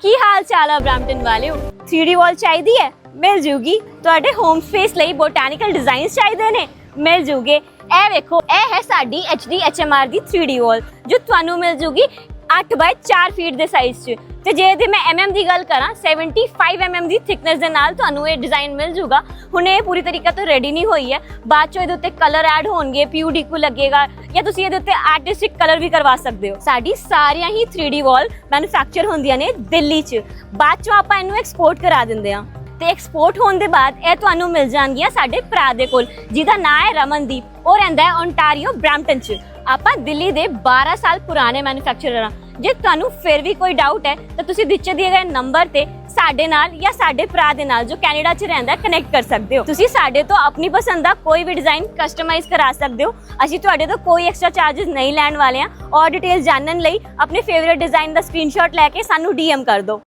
ਕੀ ਹਾਲ ਚਾਲ ਆ ਬ੍ਰੈਂਪਟਨ ਵਾਲਿਓ 3D ਵਾਲ ਚਾਹੀਦੀ ਹੈ ਮਿਲ ਜੂਗੀ। ਤੁਹਾਡੇ ਹੋਮ ਸਪੇਸ ਲਈ ਬੋਟੈਨੀਕਲ ਡਿਜ਼ਾਈਨਸ ਚਾਹੀਦੇ ਨੇ ਮਿਲ ਜੂਗੇ। ਇਹ ਵੇਖੋ ਇਹ ਹੈ ਸਾਡੀ HD HMR ਦੀ 3D ਵਾਲ ਜੋ ਤੁਹਾਨੂੰ ਮਿਲ ਜੂਗੀ 8 ਬਾਈ 4 ਫੀਟ ਦੇ ਸਾਈਜ਼ 'ਚ। ਤੇ ਜੇ ਇਹਦੇ ਮੈਂ mm ਦੀ ਗੱਲ ਕਰਾਂ 75 mm ਦੀ ਥਿਕਨੈਸ ਦੇ ਨਾਲ ਤੁਹਾਨੂੰ ਇਹ ਡਿਜ਼ਾਈਨ ਮਿਲ ਜੂਗਾ। ਹੁਣ ਇਹ ਪੂਰੀ ਤਰੀਕੇ ਤੋਂ ਰੈਡੀ ਨਹੀਂ ਹੋਈ ਹੈ, ਬਾਅਦ ਚੋਂ ਇਹਦੇ ਉੱਤੇ ਕਲਰ ਐਡ ਹੋਣਗੇ, PUDQ ਲੱਗੇਗਾ ਜਾਂ ਤੁਸੀਂ ਇਹਦੇ ਉੱਤੇ ਆਰਟਿਸਟਿਕ ਕਲਰ ਵੀ ਕਰਵਾ ਸਕਦੇ ਹੋ। ਸਾਡੀ ਸਾਰੀਆਂ ਹੀ 3D ਵਾਲ ਮੈਨੂਫੈਕਚਰ ਹੁੰਦੀਆਂ ਨੇ ਦਿੱਲੀ 'ਚ, ਬਾਅਦ ਚੋਂ ਆਪਾਂ ਇਹਨੂੰ ਐਕਸਪੋਰਟ ਕਰਾ ਦਿੰਦੇ ਹਾਂ ਤੇ ਐਕਸਪੋਰਟ ਹੋਣ ਦੇ ਬਾਅਦ ਇਹ ਤੁਹਾਨੂੰ ਮਿਲ ਜਾਣਗੀਆਂ ਸਾਡੇ ਭਰਾ ਦੇ ਕੋਲ ਜਿਹਦਾ ਨਾਮ ਹੈ ਰਮਨਦੀਪ। ਉਹ ਰਹਿੰਦਾ ਹੈ ਓਨਟਾਰੀਓ ਬ੍ਰੈਂਪਟਨ 'ਚ। ਆਪਾਂ ਦਿੱਲੀ ਦੇ 12 ਸਾਲ ਪੁਰਾਣੇ ਮੈਨੂਫੈਕਚਰਰ ਹਾਂ। ਜੇ ਤੁਹਾਨੂੰ ਫਿਰ ਵੀ ਕੋਈ ਡਾਊਟ ਹੈ ਤਾਂ ਤੁਸੀਂ ਦਿੱਤੇ ਦਿਏ ਗਏ ਨੰਬਰ ਤੇ ਸਾਡੇ ਨਾਲ ਜਾਂ ਸਾਡੇ ਭਰਾ ਦੇ ਨਾਲ ਜੋ ਕੈਨੇਡਾ 'ਚ ਰਹਿੰਦਾ ਕਨੈਕਟ ਕਰ ਸਕਦੇ ਹੋ। ਤੁਸੀਂ ਸਾਡੇ ਤੋਂ ਆਪਣੀ ਪਸੰਦ ਦਾ ਕੋਈ ਵੀ ਡਿਜ਼ਾਈਨ ਕਸਟਮਾਈਜ਼ ਕਰਾ ਸਕਦੇ ਹੋ। ਅਸੀਂ ਤੁਹਾਡੇ ਤੋਂ ਕੋਈ ਐਕਸਟਰਾ ਚਾਰजेस ਨਹੀਂ ਲੈਣ ਵਾਲੇ ਹਾਂ। ਔਰ ਡਿਟੇਲ ਜਾਣਨ ਲਈ ਆਪਣੇ ਫੇਵਰਿਟ ਡਿਜ਼ਾਈਨ ਦਾ ਸਕਰੀਨਸ਼ਾਟ ਲੈ ਕੇ ਸਾਨੂੰ DM ਕਰ ਦਿਓ।